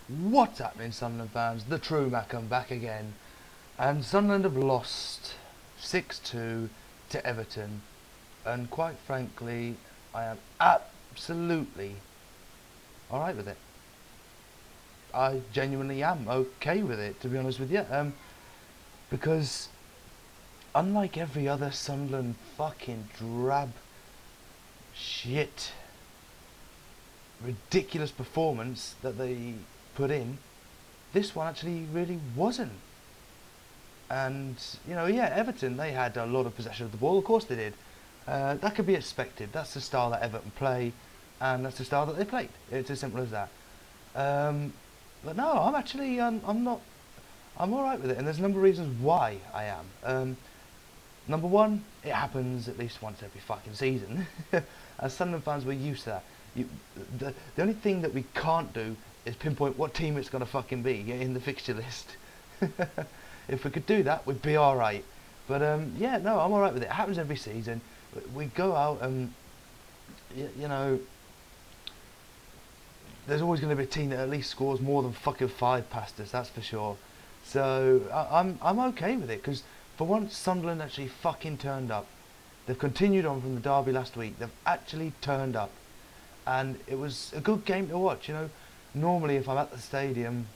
What's happening, Sunderland fans? The True Mackem back again. And Sunderland have lost 6-2 to Everton. And quite frankly, I am absolutely alright with it. I genuinely am okay with it, to be honest with you. Because unlike every other Sunderland fucking drab shit ridiculous performance that they put in, this one actually really wasn't. And, yeah, Everton, they had a lot of possession of the ball, of course they did. That could be expected. That's the style that Everton play, and that's the style that they played. It's as simple as that. But no, I'm actually, I'm alright with it, and there's a number of reasons why I am. Number one, it happens at least once every fucking season. As Sunderland fans, we're used to that. The only thing that we can't do is pinpoint what team it's going to fucking be in the fixture list. If we could do that, we'd be alright. But yeah, no, I'm alright with it. It happens every season. We go out and, there's always going to be a team that at least scores more than fucking 5 past us, that's for sure. So I'm okay with it, because for once Sunderland actually fucking turned up. They've continued on from the derby last week. They've actually turned up, and it was a good game to watch. Normally if I'm at the stadium,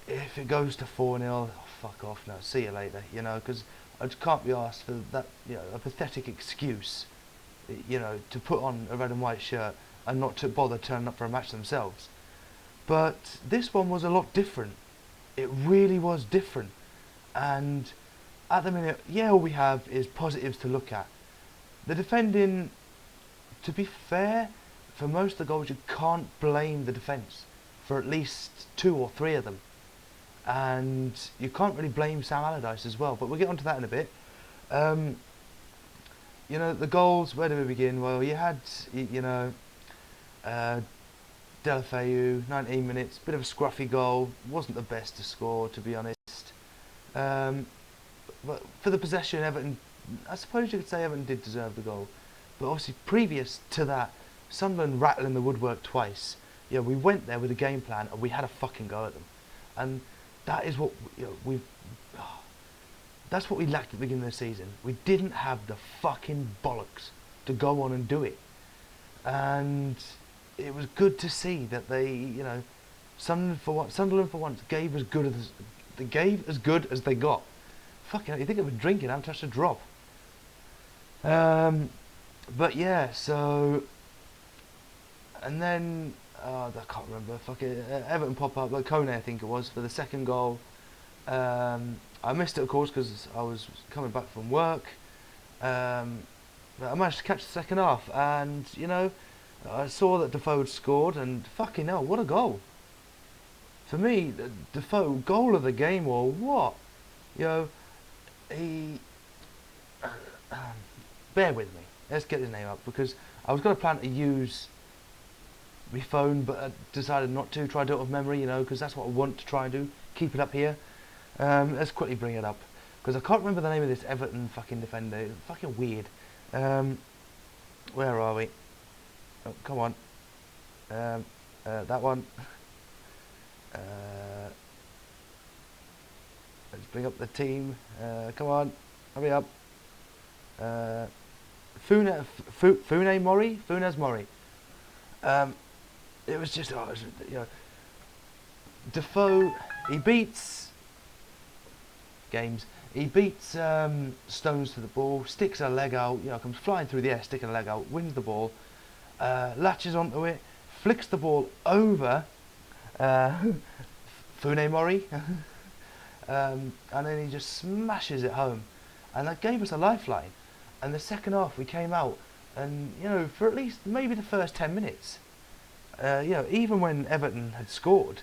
if it goes to 4-0, oh, fuck off now, see you later, because I just can't be asked for that, a pathetic excuse, to put on a red and white shirt and not to bother turning up for a match themselves. But this one was a lot different. It really was different. And at the minute, yeah, all we have is positives to look at. The defending, to be fair, for most of the goals you can't blame the defence for at least 2 or 3 of them. And you can't really blame Sam Allardyce as well, but we'll get onto that in a bit. The goals, where do we begin? Well, you had, Delafeu, 19 minutes, bit of a scruffy goal, wasn't the best to score, to be honest. But for the possession, Everton, I suppose you could say Everton did deserve the goal. But obviously previous to that, Sunderland rattling the woodwork twice. We went there with a game plan and we had a fucking go at them. And that is what that's what we lacked at the beginning of the season. We didn't have the fucking bollocks to go on and do it. And it was good to see that they, Sunderland for once gave as good as they got. Fucking hell, you think I've been drinking? I haven't touched a drop. But yeah, so, and then I can't remember. Fucking Everton pop up, like Kone, I think it was, for the second goal. I missed it, of course, because I was coming back from work. But I managed to catch the second half, and I saw that Defoe had scored, and fucking hell, what a goal! For me, Defoe, goal of the game or what? He. Bear with me. Let's get his name up, because I was going to plan to use my phone, but I decided not to. Try to do it off memory, because that's what I want to try and do. Keep it up here. Let's quickly bring it up, because I can't remember the name of this Everton fucking defender. It's fucking weird. Where are we? Oh, come on. That one. Let's bring up the team. Come on, hurry up. Funes Mori. It was just, Defoe. He beats Stones to the ball, sticks a leg out. Comes flying through the air, sticking a leg out, wins the ball, latches onto it, flicks the ball over Funes Mori, and then he just smashes it home, and that gave us a lifeline. And the second half we came out, and for at least maybe the first 10 minutes, even when Everton had scored,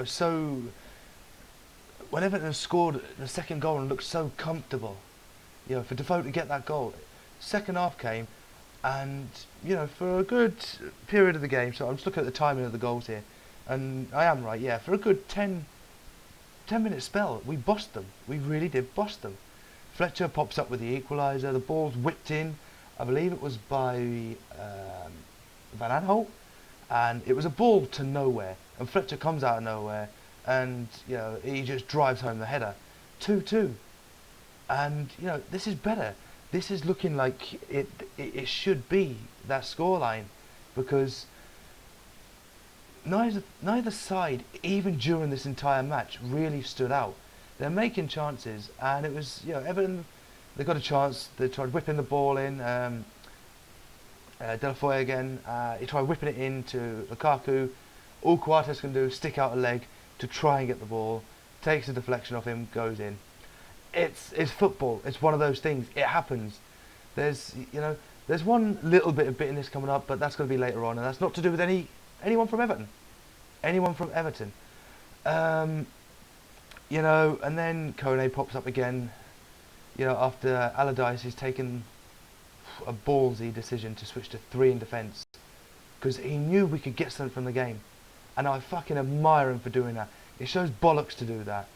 so when Everton scored the second goal and looked so comfortable, for Defoe to get that goal, second half came, and for a good period of the game, so I'm just looking at the timing of the goals here, and I am right, yeah, for a good 10-minute spell, we bossed them. We really did boss them. Fletcher pops up with the equaliser, the ball's whipped in, I believe it was by Van Aanholt, and it was a ball to nowhere, and Fletcher comes out of nowhere, and he just drives home the header, 2-2, and this is better. This is looking like it should be that scoreline, because neither side, even during this entire match, really stood out. They're making chances, and it was Everton. They got a chance. They tried whipping the ball in. Delafoy again. He tried whipping it into Lukaku. All Coates can do is stick out a leg to try and get the ball. Takes a deflection off him, goes in. It's football. It's one of those things. It happens. There's one little bit of bitterness coming up, but that's going to be later on, and that's not to do with anyone from Everton. Anyone from Everton. And then Kone pops up again. After Allardyce has taken a ballsy decision to switch to 3 in defence, because he knew we could get something from the game, and I fucking admire him for doing that. It shows bollocks to do that.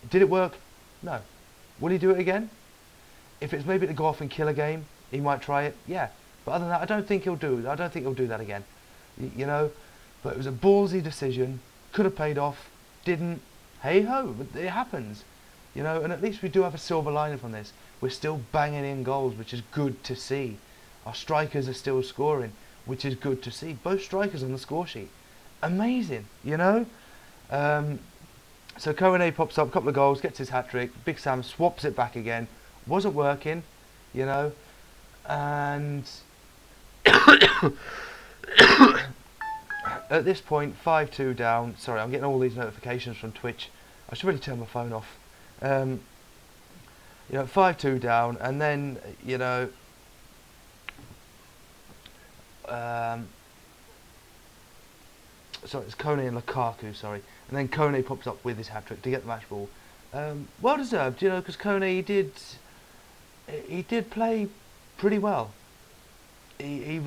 Did it work? No. Will he do it again? If it's maybe to go off and kill a game, he might try it. Yeah, but other than that, I don't think he'll do that again. But it was a ballsy decision. Could have paid off. Didn't. Hey ho, it happens. And at least we do have a silver lining from this. We're still banging in goals, which is good to see. Our strikers are still scoring, which is good to see. Both strikers on the score sheet. Amazing, So Kone pops up, a couple of goals, gets his hat-trick. Big Sam swaps it back again. Wasn't working, and at this point, 5-2 down. Sorry, I'm getting all these notifications from Twitch. I should really turn my phone off. 5-2 down, and then sorry, it's Kone and Lukaku. Sorry, and then Kone pops up with his hat trick to get the match ball. Well deserved, because Kone he did play pretty well. He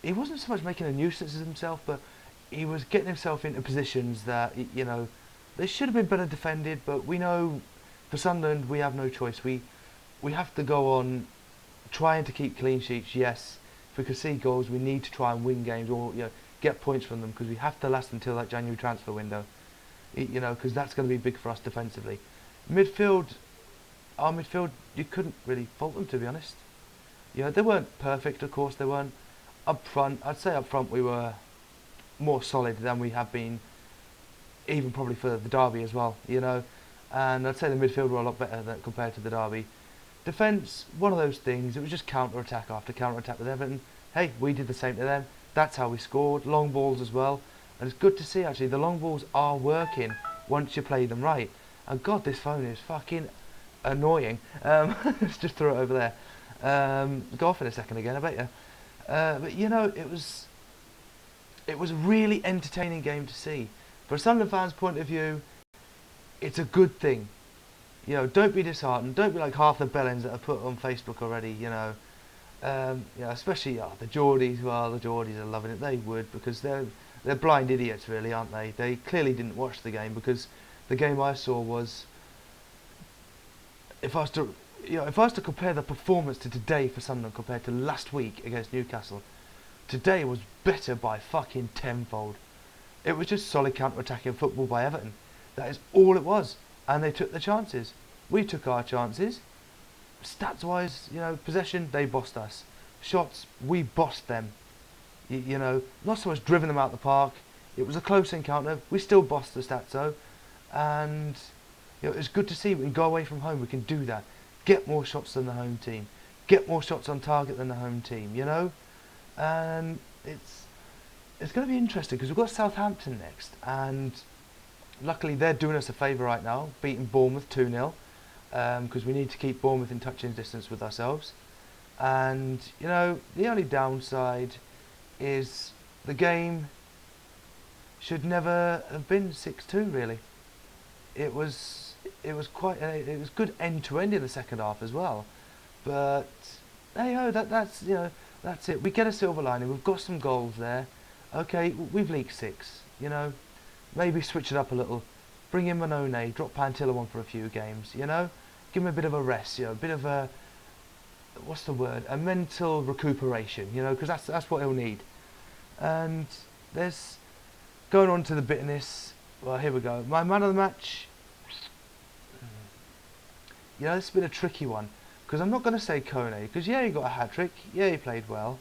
wasn't so much making a nuisance of himself, but he was getting himself into positions that they should have been better defended. But we know for Sunderland we have no choice. We have to go on trying to keep clean sheets. Yes, if we concede goals, we need to try and win games or get points from them, because we have to last until that January transfer window. Because that's going to be big for us defensively. Our midfield, you couldn't really fault them, to be honest. They weren't perfect, of course they weren't. Up front, I'd say up front we were more solid than we have been, even probably for the derby as well, and I'd say the midfield were a lot better compared to the derby. Defence, one of those things, it was just counter-attack after counter-attack with Everton. Hey, we did the same to them. That's how we scored. Long balls as well, and it's good to see actually the long balls are working once you play them right. And God, this phone is fucking annoying. Let's just throw it over there. Go off in a second again, I bet you. But it was a really entertaining game to see. For a Sunderland fan's point of view, it's a good thing. Don't be disheartened. Don't be like half the bellends that are put on Facebook already. Especially the Geordies. Well, the Geordies are loving it. They would, because they're blind idiots, really, aren't they? They clearly didn't watch the game, because the game I saw was, if I was to compare the performance to today for Sunderland compared to last week against Newcastle, today was better by fucking tenfold. It was just solid counter-attacking football by Everton. That is all it was. And they took the chances. We took our chances. Stats-wise, possession, they bossed us. Shots, we bossed them. Not so much driven them out the park. It was a close encounter. We still bossed the stats though. And it's good to see we can go away from home. We can do that. Get more shots than the home team. Get more shots on target than the home team, And it's going to be interesting, because we've got Southampton next, and luckily they're doing us a favour right now, beating Bournemouth 2-0, because we need to keep Bournemouth in touching distance with ourselves. And the only downside is the game should never have been 6-2. Really, it was good end to end in the second half as well. But hey ho, that's it. We get a silver lining. We've got some goals there. Okay, we've leaked 6. Maybe switch it up a little. Bring in Manone, drop Pantillo on for a few games. Give him a bit of a rest. A bit of a what's the word? A mental recuperation, you know, because that's what he'll need. And there's going on to the bitterness. Well, here we go. My man of the match. You know, this has been a tricky one because I'm not going to say Kone because yeah, he got a hat trick. Yeah, he played well.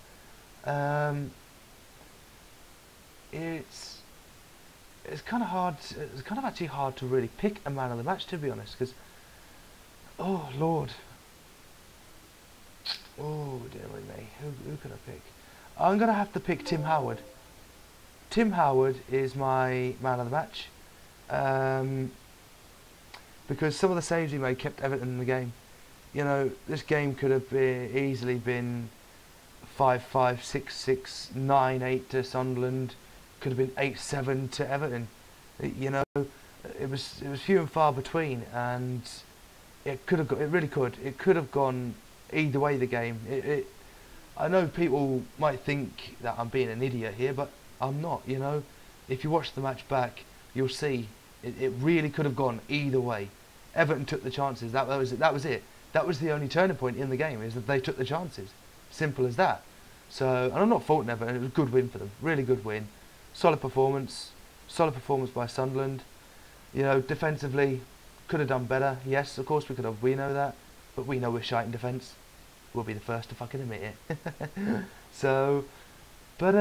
It's kind of hard. It's kind of actually hard to really pick a man of the match, to be honest, because oh Lord, oh dear me, who can I pick? I'm gonna have to pick Tim Howard. Tim Howard is my man of the match because some of the saves he made kept Everton in the game. You know, this game could have easily been 5-5, 6-6, 9-8 to Sunderland. Could have been 8-7 to Everton. You know, it was few and far between, and it could have. It really could. It could have gone either way. The game. I know people might think that I'm being an idiot here, but I'm not. You know, if you watch the match back, you'll see it really could have gone either way. Everton took the chances. That was it. That was the only turning point in the game, is that they took the chances. Simple as that. So, and I'm not faulting Everton. It was a good win for them. Really good win. Solid performance by Sunderland. You know, defensively, could have done better. Yes, of course we could have. We know that, but we know we're shite in defence. We'll be the first to fucking admit it. So, but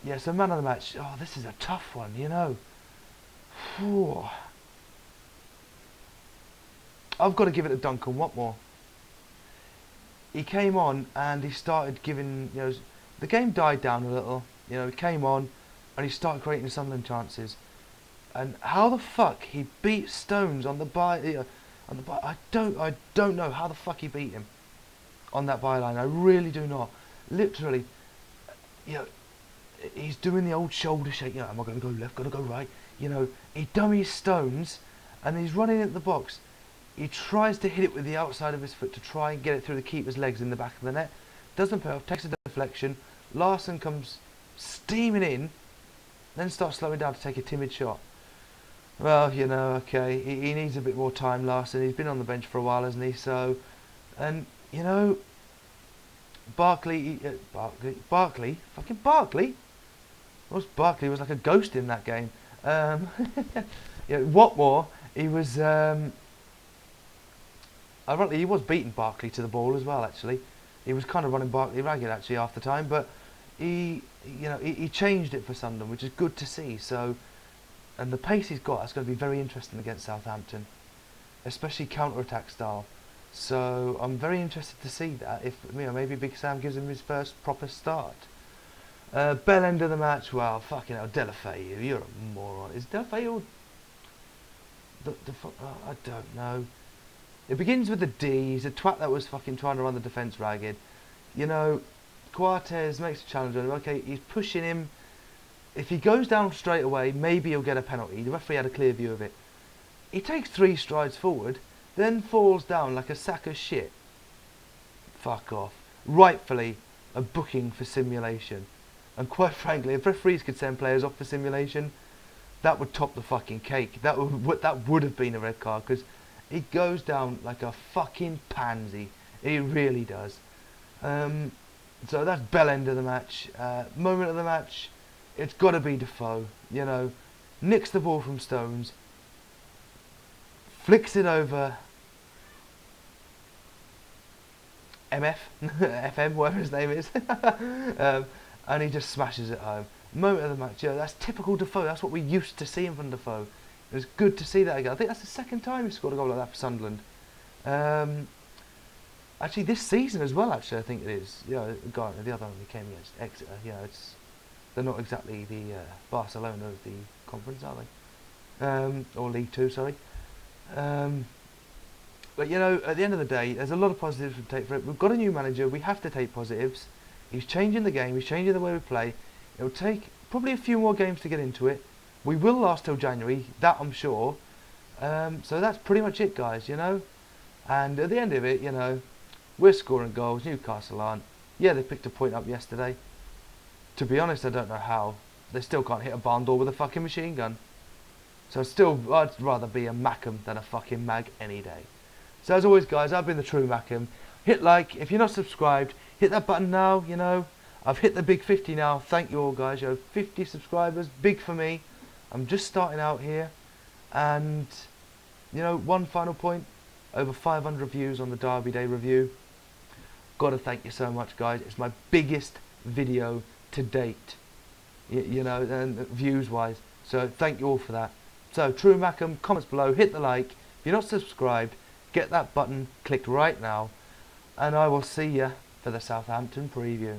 yeah. So man of the match. Oh, this is a tough one. You know. Whew. I've got to give it to Duncan Watmore. He came on and he started giving. You know, the game died down a little. You know, he came on and he started creating Sunderland chances. And how the fuck he beat Stones on the I don't know how the fuck he beat him on that byline. I really do not. Literally, you know, he's doing the old shoulder shake. You know, am I going to go left? Going to go right? You know, he dummies Stones, and he's running into the box. He tries to hit it with the outside of his foot to try and get it through the keeper's legs in the back of the net. Doesn't pay off. Takes a deflection. Larsson comes steaming in, then starts slowing down to take a timid shot. Well, you know, okay, he needs a bit more time, Larsson. He's been on the bench for a while, hasn't he? So, and you know, Barkley, fucking Barkley. Barkley was like a ghost in that game. Yeah, Watmore, he was. Ironically, he was beating Barkley to the ball as well. Actually, he was kind of running Barkley ragged actually half the time, but he changed it for Sunderland, which is good to see. So, and the pace he's got, that's going to be very interesting against Southampton, especially counter-attack style. So I'm very interested to see that, if you know, maybe Big Sam gives him his first proper start. Bell end of the match, well, fucking hell, Delafeu, you're a moron. Is Delafeu I don't know. It begins with a D. He's a twat that was fucking trying to run the defence ragged. You know, Coates makes a challenge on him. Okay, he's pushing him. If he goes down straight away, maybe he'll get a penalty. The referee had a clear view of it. He takes 3 strides forward, then falls down like a sack of shit. Fuck off. Rightfully, a booking for simulation. And quite frankly, if referees could send players off for simulation, that would top the fucking cake. That would have been a red card, because he goes down like a fucking pansy. He really does. So that's bell end of the match. Moment of the match, it's got to be Defoe. You know, nicks the ball from Stones, flicks it over MF, FM, whatever his name is, and he just smashes it home. Moment of the match, yeah, that's typical Defoe. That's what we used to see from Defoe. It was good to see that again. I think that's the second time he scored a goal like that for Sunderland. Actually, this season as well. Actually, I think it is. You know, the other one he came against Exeter. You know, they're not exactly the Barcelona of the conference, are they? Or League Two, sorry. But you know, at the end of the day, there's a lot of positives to take for it. We've got a new manager. We have to take positives. He's changing the game. He's changing the way we play. It'll take probably a few more games to get into it. We will last till January, that I'm sure. So that's pretty much it, guys, you know. And at the end of it, you know, we're scoring goals. Newcastle aren't. Yeah, they picked a point up yesterday. To be honest, I don't know how. They still can't hit a barn door with a fucking machine gun. So I'd rather be a Mackem than a fucking Mag any day. So as always, guys, I've been the True Mackem. hit like. If you're not subscribed, hit that button now. You know, I've hit the big 50 now. Thank you all, guys. You know, 50 subscribers, big for me. I'm just starting out here, and you know, one final point: over 500 views on the Derby Day review. Gotta thank you so much, guys. It's my biggest video to date. You know, and views wise. So thank you all for that. So True Mackem, comments below, hit the like. If you're not subscribed, get that button clicked right now, and I will see you for the Southampton preview.